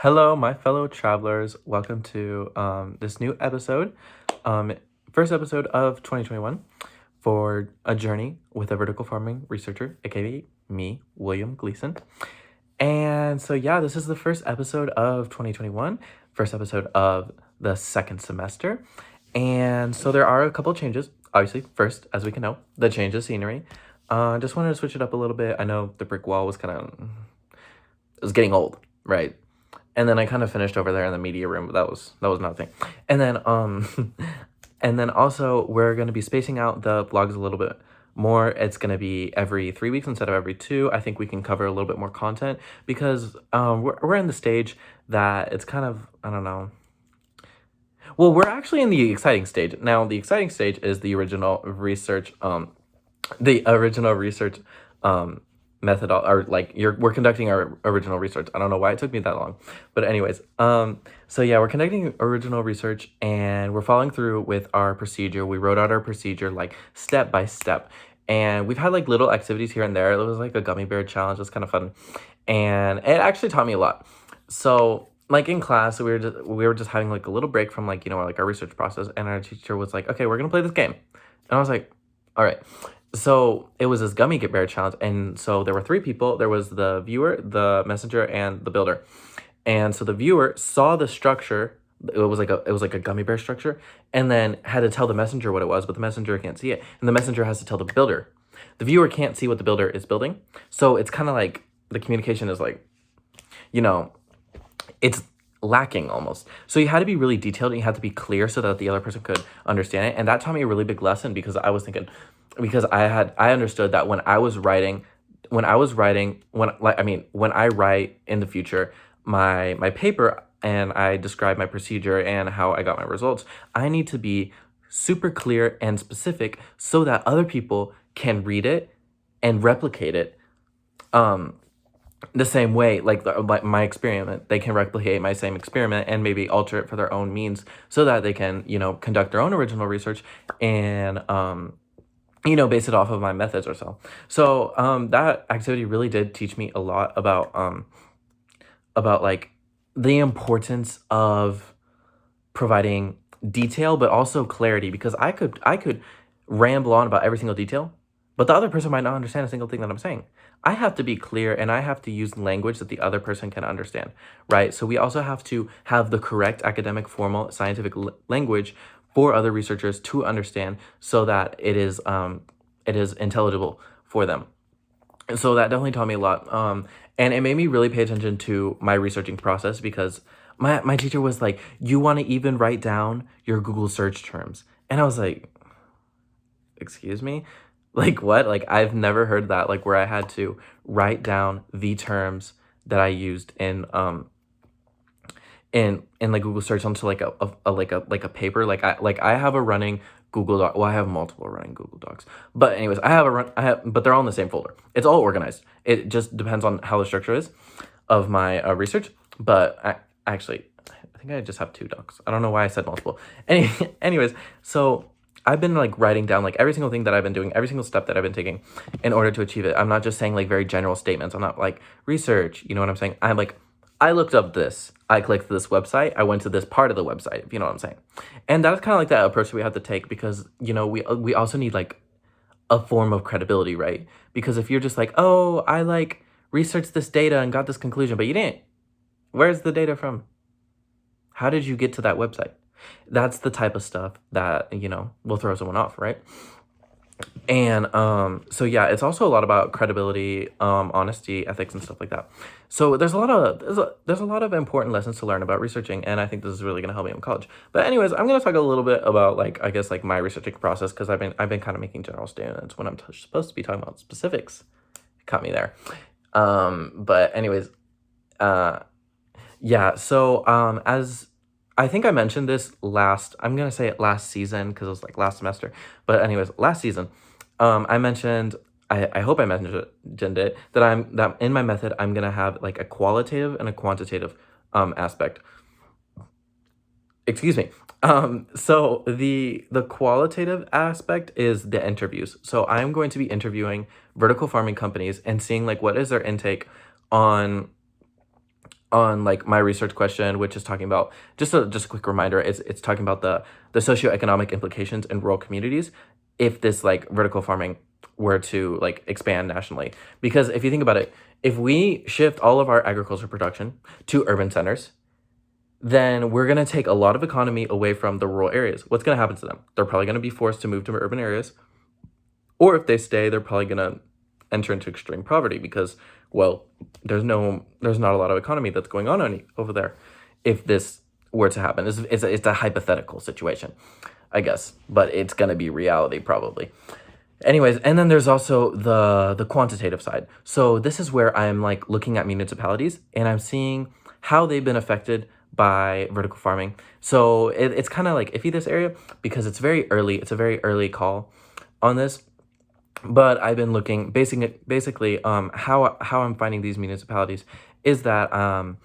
Hello, my fellow travelers. Welcome to this new episode, um, first episode of 2021 for a journey with a vertical farming researcher, aka me, William Gleason. And so, yeah, this is the first episode of 2021, first episode of the second semester. And so, there are a couple changes. Obviously, first, as we can know, the change of scenery. Just wanted to switch it up a little bit. I know the brick wall was it was getting old, right? And then I kind of finished over there in the media room, but that was nothing. And then and then also we're going to be spacing out the vlogs a little bit more. It's going to be every 3 weeks instead of every 2. I think we can cover a little bit more content because we're in the stage that it's kind of, I don't know. Well, we're actually in the exciting stage. Now, the exciting stage is the original research method, or like we're conducting our original research. I don't know why it took me that long, but anyways, so yeah, we're conducting original research and we're following through with our procedure. We wrote out our procedure like step by step, and we've had like little activities here and there. It was like a gummy bear challenge. It was kind of fun, and it actually taught me a lot. So like in class, we were just having like a little break from like like our research process, and our teacher was like, okay, we're gonna play this game, and I was like, all right. So it was this gummy bear challenge, and so there were 3 people. There was the viewer, the messenger, and the builder. And so the viewer saw the structure. It was like a gummy bear structure, and then had to tell the messenger what it was, but the messenger can't see it, and the messenger has to tell the builder. The viewer can't see what the builder is building, so it's kind of like the communication is like, you know, it's lacking almost. So you had to be really detailed and you had to be clear so that the other person could understand it. And that taught me a really big lesson because I was thinking, because I understood that when I write in the future my paper and I describe my procedure and how I got my results, I need to be super clear and specific so that other people can read it and replicate it the same way, like my experiment. They can replicate my same experiment and maybe alter it for their own means so that they can conduct their own original research and base it off of my methods or so. So that activity really did teach me a lot about like the importance of providing detail but also clarity, because I could ramble on about every single detail, but the other person might not understand a single thing that I'm saying. I have to be clear and I have to use language that the other person can understand, right? So we also have to have the correct academic, formal, scientific language for other researchers to understand so that it is intelligible for them. So that definitely taught me a lot. And it made me really pay attention to my researching process because my teacher was like, you want to even write down your Google search terms. And I was like, excuse me? Like what? Like I've never heard that, like where I had to write down the terms that I used in like Google search onto like a paper. Like I have a running Google Doc. Well, I have multiple running Google Docs. But anyways, but they're all in the same folder. It's all organized. It just depends on how the structure is of my research. But I think I just have 2 docs. I don't know why I said multiple. Anyways, so I've been like writing down like every single thing that I've been doing, every single step that I've been taking in order to achieve it. I'm not just saying like very general statements. I'm not like research, you know what I'm saying? I'm like, I looked up this, I clicked this website, I went to this part of the website, if you know what I'm saying. And that's kind of like that approach that we have to take because, we also need like a form of credibility, right? Because if you're just like, oh, I like researched this data and got this conclusion, but you didn't. Where's the data from? How did you get to that website? That's the type of stuff that, will throw someone off, right? And so yeah, it's also a lot about credibility, honesty, ethics, and stuff like that. So there's a lot of important lessons to learn about researching, and I think this is really gonna help me in college. But anyways, I'm gonna talk a little bit about like I guess like my researching process because I've been kind of making general statements when I'm supposed to be talking about specifics. It caught me there. But anyways, yeah. So as I think I mentioned this I'm gonna say it last season because it was like last semester. But anyways, last season, I mentioned, I hope I mentioned it, that in my method, I'm gonna have like a qualitative and a quantitative aspect. Excuse me. So the qualitative aspect is the interviews. So I'm going to be interviewing vertical farming companies and seeing like what is their intake on on like my research question, which is talking about just a quick reminder, it's talking about the socioeconomic implications in rural communities if this like vertical farming were to like expand nationally. Because if you think about it, if we shift all of our agriculture production to urban centers, then we're going to take a lot of economy away from the rural areas. What's going to happen to them? They're probably going to be forced to move to urban areas, or if they stay, they're probably going to enter into extreme poverty because, well, there's not a lot of economy that's going on over there. If this were to happen, it's a hypothetical situation, I guess, but it's going to be reality probably. Anyways, and then there's also the quantitative side. So this is where I'm like looking at municipalities and I'm seeing how they've been affected by vertical farming. So it's kind of like iffy, this area, because it's very early. It's a very early call on this. But I've been looking basically how I'm finding these municipalities is that I'm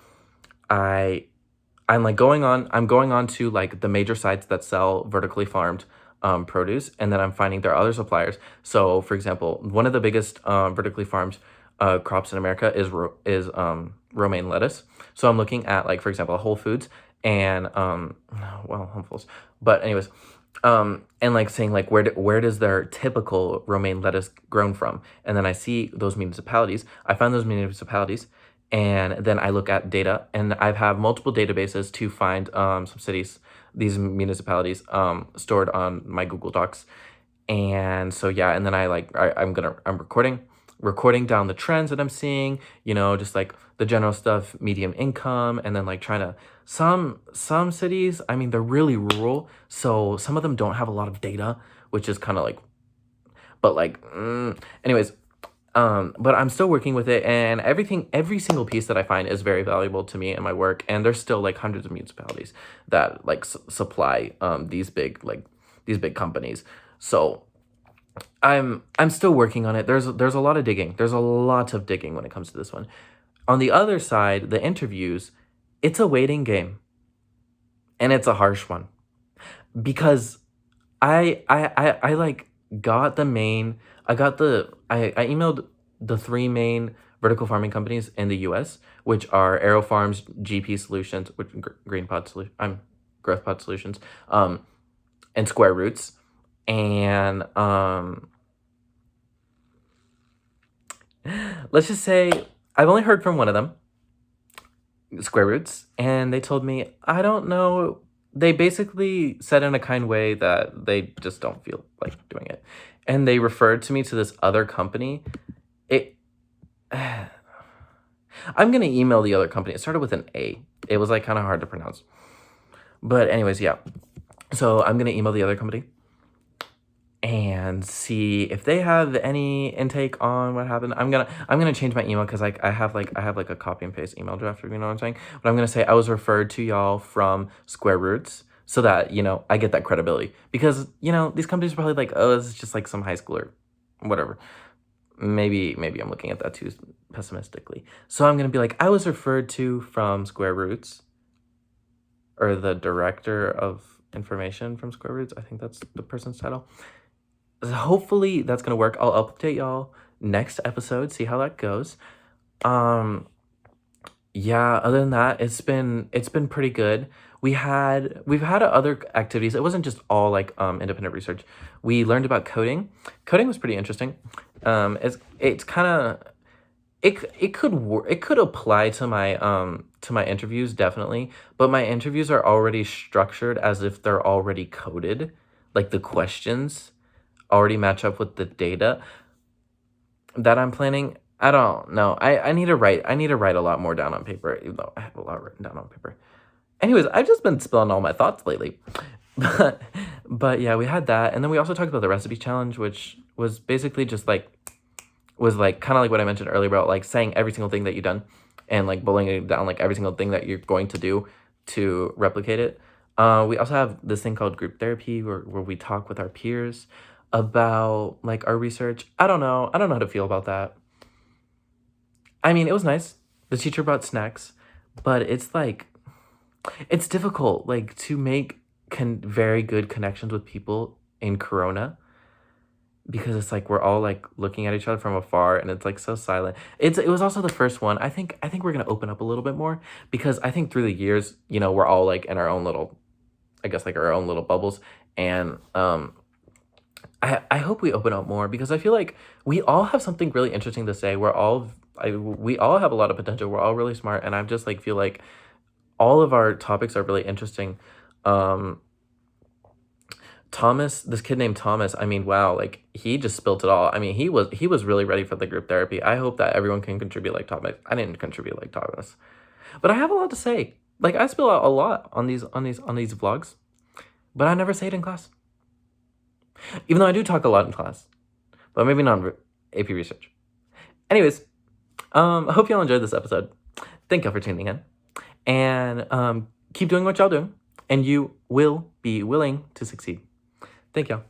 like going on to like the major sites that sell vertically farmed produce, and then I'm finding there are other suppliers. So, for example, one of the biggest vertically farmed crops in America is romaine lettuce. So I'm looking at like, for example, Whole Foods and well, Home Foods. But anyways, and like saying like where does their typical romaine lettuce grown from? And then I see those municipalities. I find those municipalities, and then I look at data, and I have multiple databases to find some cities, these municipalities stored on my Google Docs. And so yeah, and then I'm recording down the trends that I'm seeing, just like the general stuff, medium income, and then like trying to some cities, I mean, they're really rural, so some of them don't have a lot of data, which is kind of like, but like anyways, but I'm still working with it, and every single piece that I find is very valuable to me and my work. And there's still like hundreds of municipalities that like supply these big companies. So I'm still working on it. There's a lot of digging. There's a lot of digging when it comes to this one. On the other side, the interviews, it's a waiting game, and it's a harsh one because I like got the main I got the I emailed the three main vertical farming companies in the US, which are Aero Farms, GP Solutions, which Green Pod Solution, Growth Pod Solutions, and Square Roots. And let's just say I've only heard from one of them, Square Roots, and they told me, I don't know. They basically said in a kind way that they just don't feel like doing it. And they referred to me to this other company. I'm going to email the other company. It started with an A. It was like kind of hard to pronounce. But anyways, yeah. So I'm going to email the other company and see if they have any intake on what happened. I'm gonna change my email because I have a copy and paste email draft, if you know what I'm saying. But I'm gonna say I was referred to y'all from Square Roots so that I get that credibility, because these companies are probably like, oh, this is just like some high schooler, whatever. Maybe I'm looking at that too pessimistically. So I'm gonna be like, I was referred to from Square Roots, or the director of information from Square Roots. I think that's the person's title. Hopefully that's gonna work. I'll update y'all next episode, see how that goes. Yeah, other than that, it's been pretty good. We've had other activities. It wasn't just all like independent research. We learned about coding. Coding was pretty interesting. It's kind of it could apply to my interviews, definitely, but my interviews are already structured as if they're already coded, like the questions already match up with the data that I'm planning. I don't know. I need to write a lot more down on paper, even though I have a lot written down on paper. Anyways, I've just been spilling all my thoughts lately. But yeah, we had that, and then we also talked about the recipe challenge, which was basically just like kind of like what I mentioned earlier about like saying every single thing that you've done and like bullying it down, like every single thing that you're going to do to replicate it. We also have this thing called group therapy where we talk with our peers about like our research. I don't know how to feel about that. I mean, it was nice. The teacher brought snacks, but it's like, it's difficult like to make very good connections with people in Corona. because it's like we're all like looking at each other from afar and it's like so silent. It was also the first one. I think we're gonna open up a little bit more because I think through the years, we're all like in our own little, I guess, like our own little bubbles. And I hope we open up more because I feel like we all have something really interesting to say. We all have a lot of potential. We're all really smart, and I just like feel like all of our topics are really interesting. Um, Thomas, this kid named Thomas, I mean, wow, like he just spilt it all. I mean, he was really ready for the group therapy. I hope that everyone can contribute like Thomas. I didn't contribute like Thomas, but I have a lot to say. Like I spill out a lot on these vlogs, but I never say it in class. Even though I do talk a lot in class, but maybe not in AP research. Anyways, I hope y'all enjoyed this episode. Thank y'all for tuning in, and keep doing what y'all doing, and you will be willing to succeed. Thank y'all.